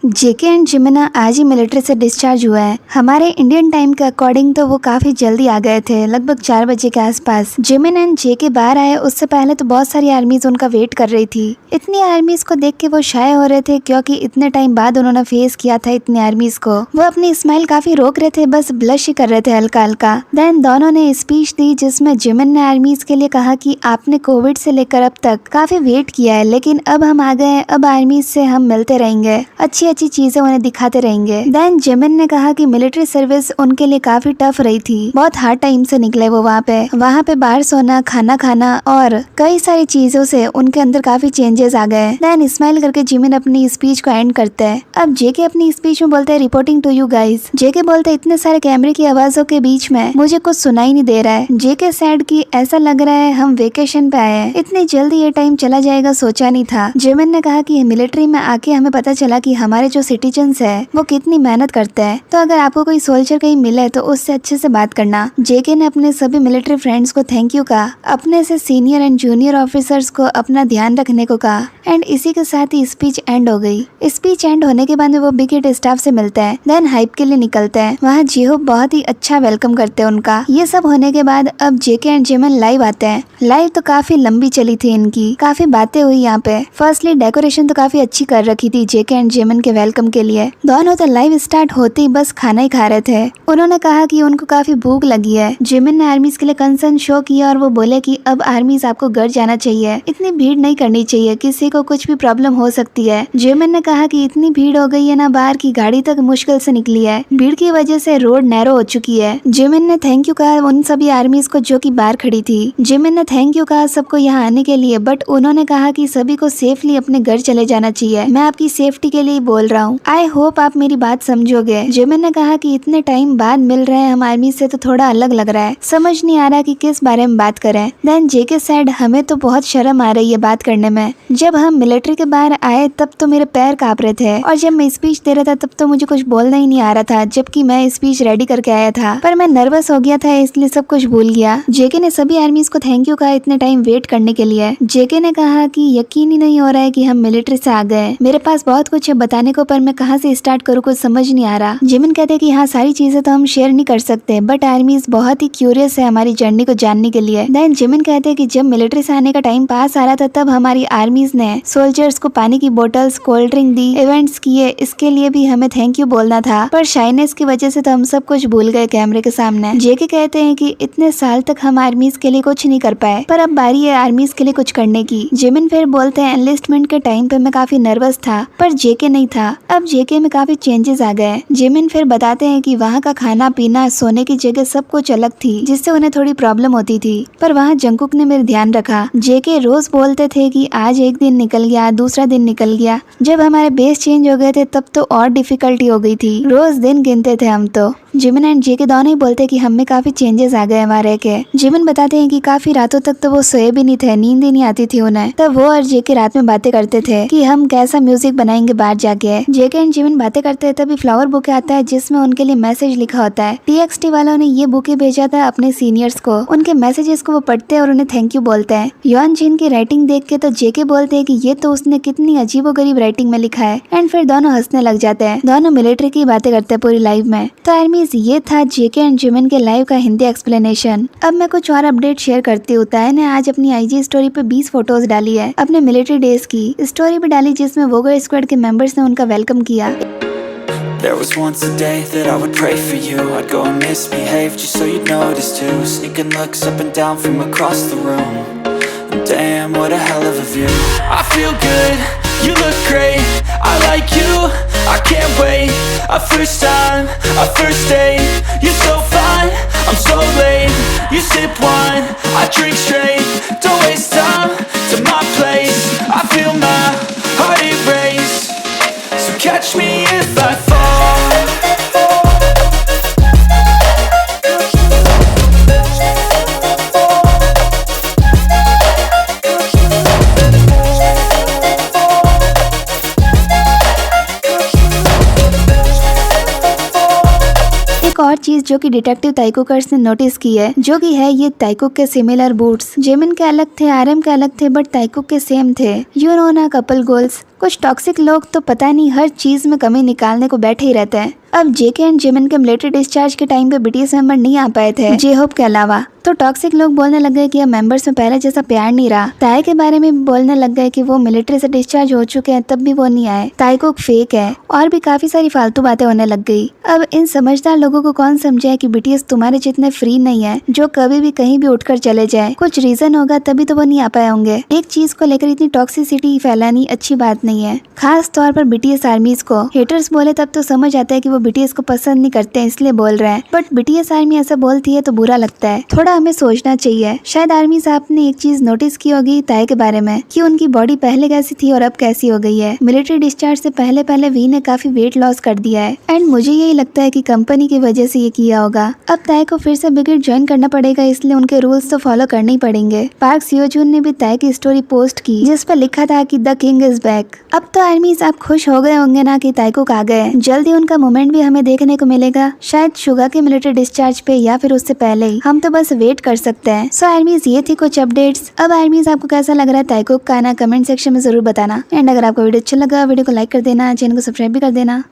जेके and जिमिना आज ही military से discharge हुआ है। हमारे इंडियन टाइम के अकॉर्डिंग तो वो काफी जल्दी आ गए थे, लगभग 4 बजे के आसपास। जिमिन एंड जेके बाहर आए उससे पहले तो बहुत सारी आर्मीज उनका वेट कर रही थी। इतनी आर्मीज को देख के वो शाय हो रहे थे क्योंकि इतने टाइम बाद उन्होंने फेस किया था इतनी आर्मीज को। वो अपनी स्माइल काफी रोक रहे थे, बस ब्लश ही कर रहे थे हल्का हल्का। देन दोनों ने स्पीच दी जिसमें जिमिन ने आर्मीज के लिए कहा कि आपने कोविड से लेकर अब तक काफी वेट किया है, लेकिन अब हम आ गए हैं, अब आर्मीज से हम मिलते रहेंगे, अच्छी अच्छी चीजें उन्हें दिखाते रहेंगे। देन जिमिन ने कहा कि मिलिट्री सर्विस उनके लिए काफी टफ रही थी, बहुत हार्ड टाइम से निकले वो वहाँ पे बाहर सोना, खाना खाना और कई सारी चीजों से उनके अंदर काफी चेंजेस आ गए। देन स्माइल करके जिमिन अपनी स्पीच को एंड करते हैं। अब जेके अपनी स्पीच में बोलते हैं, रिपोर्टिंग टू यू गाइस। जेके बोलते हैं, इतने सारे कैमरे की आवाजों के बीच में मुझे कुछ सुनाई नहीं दे रहा है। जेके सैड की ऐसा लग रहा है हम वेकेशन पे आए हैं, इतनी जल्दी ये टाइम चला जाएगा सोचा नहीं था। जिमिन ने कहा कि मिलिट्री में आके हमें पता चला कि हमारे जो सिटीजन्स है वो कितनी मेहनत करते हैं, तो अगर आपको कोई सोल्जर कहीं मिले तो उससे अच्छे से बात करना। जेके ने अपने सभी मिलिट्री फ्रेंड्स को थैंक यू कहा, अपने से सीनियर एंड जूनियर ऑफिसर्स को अपना ध्यान रखने को कहा। एंड इसी के साथ ही स्पीच एंड हो गई। स्पीच एंड होने के बाद वो बिग हिट स्टाफ से मिलते हैं, देन हाइप के लिए निकलते हैं। वहाँ जीहो बहुत ही अच्छा वेलकम करते हैं उनका। ये सब होने के बाद अब जेके एंड जिमिन लाइव आते हैं। लाइव तो काफी लंबी चली थी इनकी, काफी बातें हुई यहाँ पे। फर्स्टली डेकोरेशन तो काफी अच्छी कर रखी थी जेके एंड जिमिन के वेलकम के लिए। दोनों तो लाइव स्टार्ट होते ही बस खाना ही खा रहे थे। उन्होंने कहा कि उनको काफी भूख लगी है। जिमिन ने आर्मीज के लिए कंसर्न शो किया और वो बोले कि अब आर्मीज आपको घर जाना चाहिए, इतनी भीड़ नहीं करनी चाहिए, किसी को कुछ भी प्रॉब्लम हो सकती है। जिमिन ने कहा कि इतनी भीड़ हो गई है ना, बाहर की गाड़ी तक मुश्किल से निकली है, भीड़ की वजह से रोड नैरो हो चुकी है। जिमिन ने थैंक यू कहा उन सभी आर्मीज को जो कि बाहर खड़ी थी। जिमिन ने थैंक यू कहा सबको यहाँ आने के लिए, बट उन्होंने कहा कि सभी को सेफली अपने घर चले जाना चाहिए, मैं आपकी सेफ्टी के लिए बोल रहा हूँ, आई होप आप मेरी बात समझोगे। जिमिन ने कहा कि इतने टाइम बाद मिल रहे हैं हम आर्मी से तो थोड़ा अलग लग रहा है, समझ नहीं आ रहा कि किस बारे में बात करें। देन जेके सेड, हमें तो बहुत शर्म आ रही है बात करने में, जब हम मिलिट्री के बाहर आए तब तो मेरे पैर कांप रहे थे और जब मैं स्पीच दे रहा था तब तो मुझे कुछ बोलना ही नहीं आ रहा था, जबकि मैं स्पीच रेडी करके आया था, पर मैं नर्वस हो गया था इसलिए सब कुछ भूल गया। जेके ने सभी आर्मीज को थैंक यू कहा इतने टाइम वेट करने के लिए। जेके ने कहा कि यकीन ही नहीं हो रहा है कि हम मिलिट्री से आ गए, मेरे पास बहुत कुछ है बताने को पर मैं कहाँ से स्टार्ट करूँ कुछ समझ नहीं आ रहा। जिमिन कहते हैं कि हाँ सारी चीजें तो हम शेयर नहीं कर सकते, बट आर्मीज बहुत ही क्यूरियस है हमारी जर्नी को जानने के लिए। देन जिमिन कहते हैं कि जब मिलिट्री से आने का टाइम पास आ रहा था तब हमारी आर्मीज ने सोल्जर्स को पानी की बोतल्स, कोल्ड ड्रिंक दी, इवेंट्स किए, इसके लिए भी हमें थैंक यू बोलना था, पर शाइनेस की वजह से तो हम सब कुछ भूल गए कैमरे के सामने। जेके कहते हैं कि इतने साल तक हम आर्मीज के लिए कुछ नहीं कर पाए, पर अब बारी है आर्मीज के लिए कुछ करने की। जिमिन फिर बोलते हैं, एनलिस्टमेंट के टाइम पे मैं काफी नर्वस था पर जेके नहीं था, अब जेके में काफी चेंजेस आ गए। जिमिन फिर बताते हैं कि वहाँ का खाना पीना, सोने की जगह सब कुछ अलग थी जिससे उन्हें थोड़ी प्रॉब्लम होती थी, पर वहाँ जंकुक ने मेरा ध्यान रखा। जेके रोज बोलते थे कि आज एक दिन निकल गया, दूसरा दिन निकल गया, जब हमारे बेस चेंज हो गए थे तब तो और डिफिकल्टी हो गई थी, रोज दिन गिनते थे हम तो। जिमिन एंड जेके दोनों ही बोलते हैं कि हम में काफी चेंजेस आ गए हमारे के। जिमिन बताते हैं कि काफी रातों तक तो वो सोए भी नहीं थे, नींद ही नहीं आती थी उन्हें, तब वो और जेके रात में बातें करते थे कि हम कैसा म्यूजिक बनाएंगे बाहर जाके। जेके एंड जिमिन बातें करते हैं तभी फ्लावर बुके आता है जिसमें उनके लिए मैसेज लिखा होता है। TXT वालों ने ये बुके भेजा था अपने सीनियर्स को, उनके मैसेजेस को वो पढ़ते हैं और उन्हें थैंक यू बोलते हैं। योन जिन की राइटिंग देख के तो जेके बोलते हैं कि ये तो उसने कितनी अजीबोगरीब राइटिंग में लिखा है, एंड फिर दोनों हंसने लग जाते हैं। दोनों मिलिट्री की बातें करते हैं पूरी लाइव में। तो आर्मीज ये था जेके एंड जिमिन के लाइव का हिंदी एक्सप्लेनेशन। अब मैं कुछ और अपडेट शेयर करती हूँ। ताया ने आज अपनी IG स्टोरी पे 20 फोटोज डाली है, अपने मिलिट्री डेज की स्टोरी भी डाली जिसमें वोगर स्क्वाड के मेंबर्स ने उनका वेलकम किया। There was once a day that I would pray for you. I'd go and misbehave just so you'd notice too. Sneaking looks up and down from across the room. And damn, what a hell of a view. I feel good, you look great, I like you, I can't wait. A first time, a first date, you're so fine, I'm so late. You sip wine, I drink straight, don't waste time to my place. I feel my heart erase, so catch me if I fall. एक और चीज जो कि detective ताइकुकर्स ने notice की है, जो कि है ये ताइकुक के सिमिलर बूट्स। जिमिन के अलग थे, RM के अलग थे, बट ताइकुक के सेम थे। यू नो ना कपल गोल्स। कुछ टॉक्सिक लोग तो पता नहीं हर चीज में कमी निकालने को बैठे ही रहते हैं। अब जेके एंड जिमिन के मिलिट्री डिस्चार्ज के टाइम पे बीटीएस मेंबर नहीं आ पाए थे जे होप के अलावा, तो टॉक्सिक लोग बोलने लग गए कि अब मेंबर्स में पहले जैसा प्यार नहीं रहा। ताई के बारे में बोलने लग गए कि वो मिलिट्री से डिस्चार्ज हो चुके हैं तब भी वो नहीं आए, ताई को फेक है, और भी काफी सारी फालतू बातें होने लग गई। अब इन समझदार लोगों को कौन समझाए कि बीटीएस तुम्हारे जितने फ्री नहीं है जो कभी भी कहीं भी उठकर चले जाए, कुछ रीजन होगा तभी तो वो नहीं आ पाए होंगे। एक चीज को लेकर इतनी टॉक्सिसिटी फैलानी अच्छी बात नहीं है, खास तौर पर बीटीएस आर्मीज को। हेटर्स बोले तब तो समझ आता है कि वो बीटीएस को पसंद नहीं करते हैं इसलिए बोल रहे हैं, बट बीटीएस आर्मी ऐसा बोलती है तो बुरा लगता है। थोड़ा हमें सोचना चाहिए। शायद आर्मी साहब ने एक चीज नोटिस की होगी ताई के बारे में कि उनकी बॉडी पहले कैसी थी और अब कैसी हो गई है। मिलिट्री डिस्चार्ज से पहले वी ने काफी वेट लॉस कर दिया है, एंड मुझे यही लगता है कि कंपनी की वजह से ये किया होगा। अब ताई को फिर से ब्रिगेड ज्वाइन करना पड़ेगा, इसलिए उनके रूल्स तो फॉलो करने ही पड़ेंगे। पार्क सियोजून ने भी ताई की स्टोरी पोस्ट की जिस पर लिखा था कि द किंग इज बैक। अब तो आर्मी साहब खुश हो गए होंगे ना कि ताइकुक आ गए। जल्दी उनका मोमेंट भी हमें देखने को मिलेगा, शायद शुगा के मिलिट्री डिस्चार्ज पे या फिर उससे पहले ही। हम तो बस वेट कर सकते हैं। सो आर्मीज ये थी कुछ अपडेट्स। अब आर्मीज आपको कैसा लग रहा है ताइकुक का, ना कमेंट सेक्शन में जरूर बताना। एंड अगर आपको वीडियो अच्छा लगा वीडियो को लाइक कर देना, चैनल को सब्सक्राइब भी कर देना।